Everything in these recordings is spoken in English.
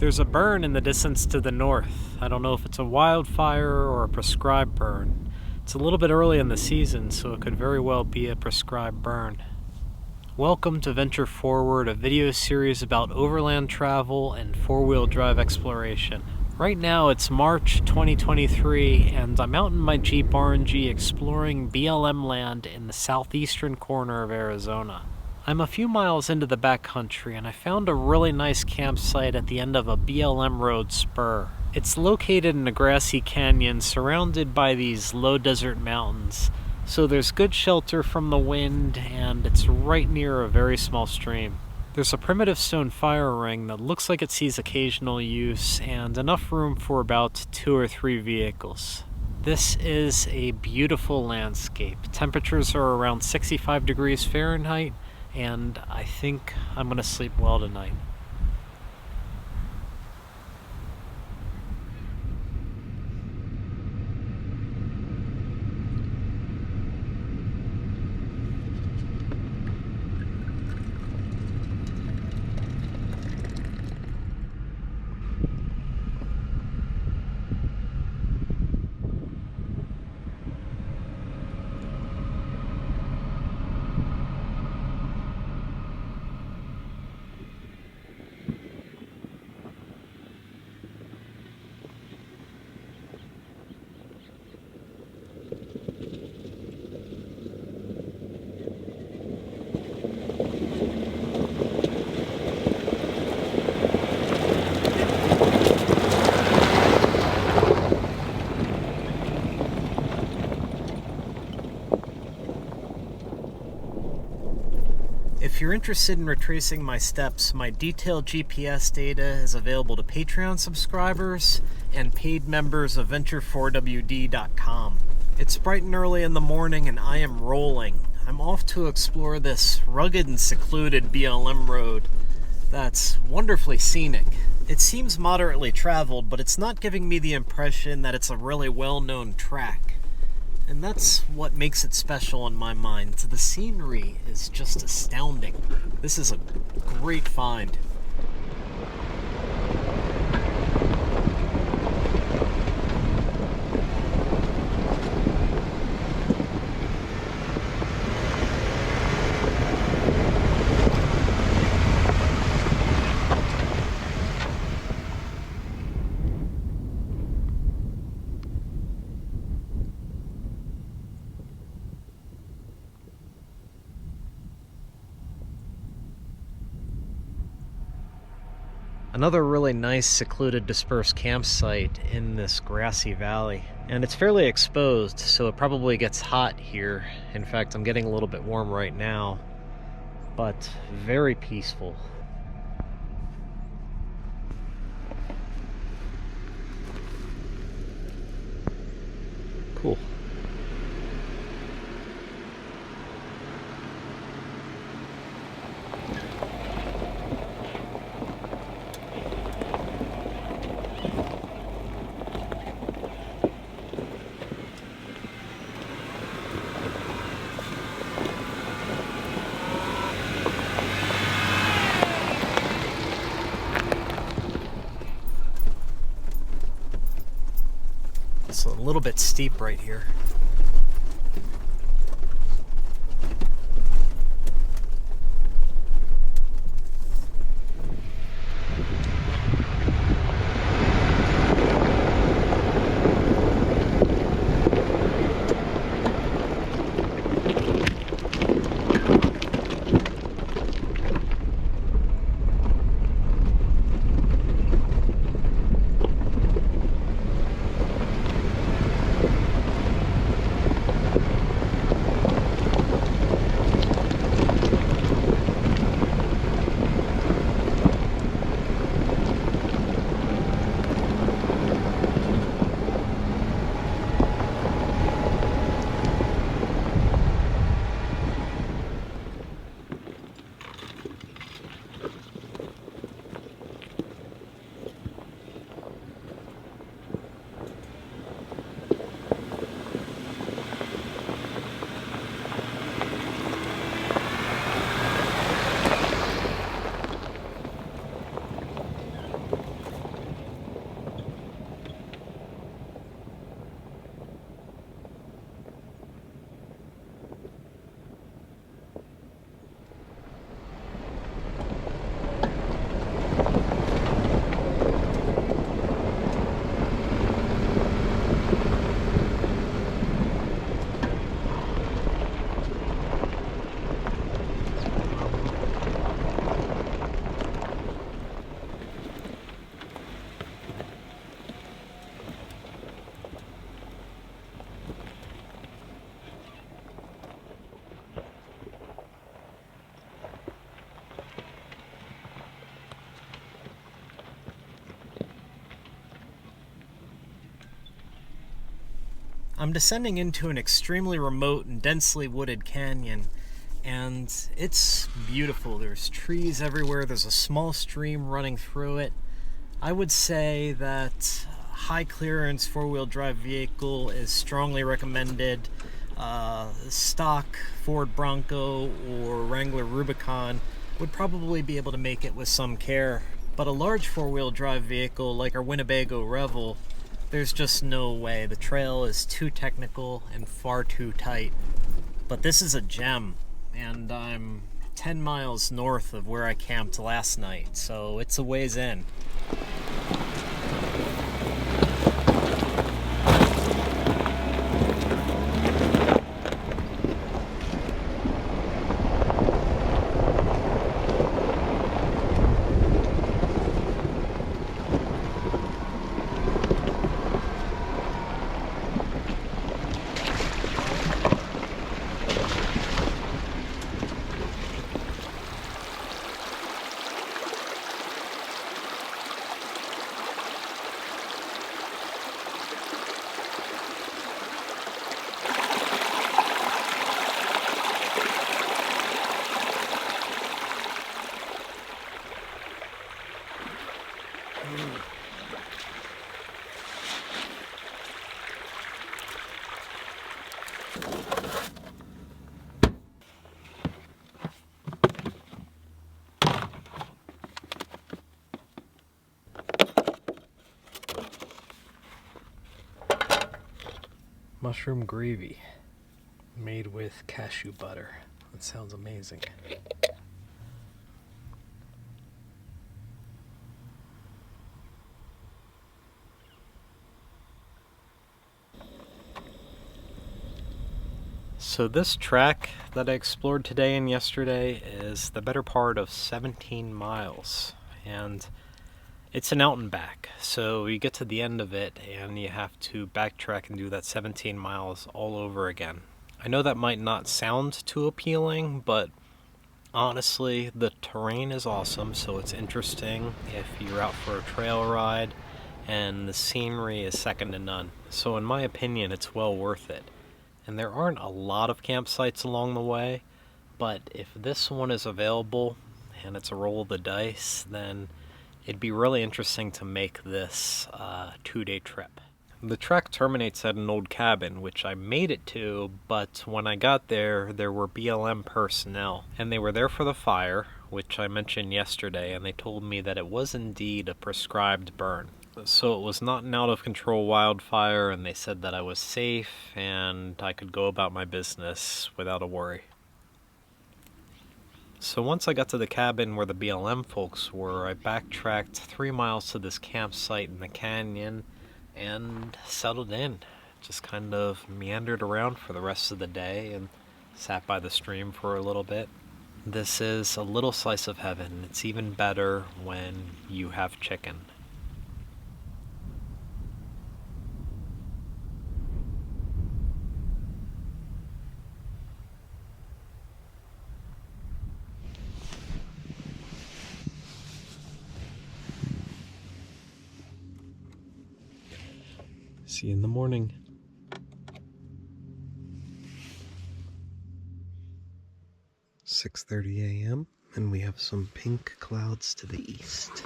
There's a burn in the distance to the north. I don't know if it's a wildfire or a prescribed burn. It's a little bit early in the season, so it could very well be a prescribed burn. Welcome to Venture Forward, a video series about overland travel and four-wheel drive exploration. Right now it's March 2023, and I'm out in my Jeep RNG exploring BLM land in the southeastern corner of Arizona. I'm a few miles into the backcountry, and I found a really nice campsite at the end of a BLM road spur. It's located in a grassy canyon surrounded by these low desert mountains, so there's good shelter from the wind, and it's right near a very small stream. There's a primitive stone fire ring that looks like it sees occasional use, and enough room for about 2 or 3 vehicles. This is a beautiful landscape. Temperatures are around 65 degrees Fahrenheit, and I think I'm going to sleep well tonight. If you're interested in retracing my steps, my detailed GPS data is available to Patreon subscribers and paid members of Venture4WD.com. It's bright and early in the morning, and I am rolling. I'm off to explore this rugged and secluded BLM road that's wonderfully scenic. It seems moderately traveled, but it's not giving me the impression that it's a really well-known track. And that's what makes it special in my mind. The scenery is just astounding. This is a great find. Another really nice secluded dispersed campsite in this grassy valley. And it's fairly exposed, so it probably gets hot here. In fact, I'm getting a little bit warm right now, but very peaceful. Cool. It's a little bit steep right here. I'm descending into an extremely remote and densely wooded canyon, and it's beautiful. There's trees everywhere. There's a small stream running through it. I would say that high clearance four-wheel drive vehicle is strongly recommended. Stock Ford Bronco or Wrangler Rubicon would probably be able to make it with some care, but a large four-wheel drive vehicle like our Winnebago Revel, there's just no way. The trail is too technical and far too tight. But this is a gem, and I'm 10 miles north of where I camped last night, so it's a ways in. Mushroom gravy made with cashew butter. That sounds amazing. So this track that I explored today and yesterday is the better part of 17 miles, and it's an out and back, so you get to the end of it and you have to backtrack and do that 17 miles all over again. I know that might not sound too appealing, but honestly, the terrain is awesome, so it's interesting if you're out for a trail ride, and the scenery is second to none. So in my opinion, it's well worth it. And there aren't a lot of campsites along the way, but if this one is available and it's a roll of the dice, then it'd be really interesting to make this a 2-day trip. The trek terminates at an old cabin, which I made it to, but when I got there, there were BLM personnel, and they were there for the fire, which I mentioned yesterday, and they told me that it was indeed a prescribed burn. So it was not an out-of-control wildfire, and they said that I was safe, and I could go about my business without a worry. So once I got to the cabin where the BLM folks were, I backtracked 3 miles to this campsite in the canyon and settled in. Just kind of meandered around for the rest of the day and sat by the stream for a little bit. This is a little slice of heaven. It's even better when you have chicken. See you in the morning. "6:30 a.m. and we have some pink clouds to the east."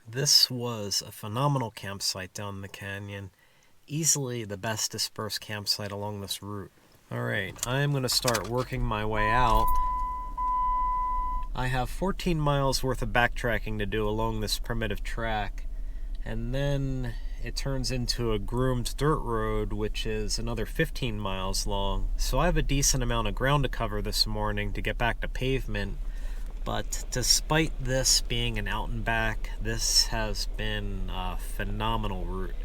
This was a phenomenal campsite down the canyon. Easily the best dispersed campsite along this route. Alright, I'm going to start working my way out. I have 14 miles worth of backtracking to do along this primitive track, and then it turns into a groomed dirt road, which is another 15 miles long. So I have a decent amount of ground to cover this morning to get back to pavement. But despite this being an out and back, this has been a phenomenal route.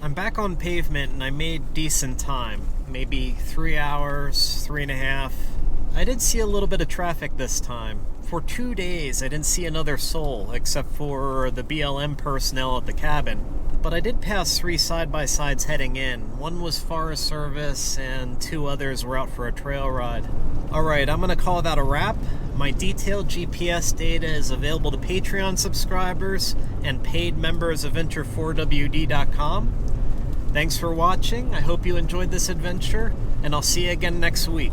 I'm back on pavement and I made decent time. Maybe 3 hours, 3.5. I did see a little bit of traffic this time. For 2 days, I didn't see another soul except for the BLM personnel at the cabin. But I did pass 3 side-by-sides heading in. One was Forest Service and 2 others were out for a trail ride. Alright, I'm going to call that a wrap. My detailed GPS data is available to Patreon subscribers and paid members of Enter4WD.com. Thanks for watching. I hope you enjoyed this adventure, and I'll see you again next week.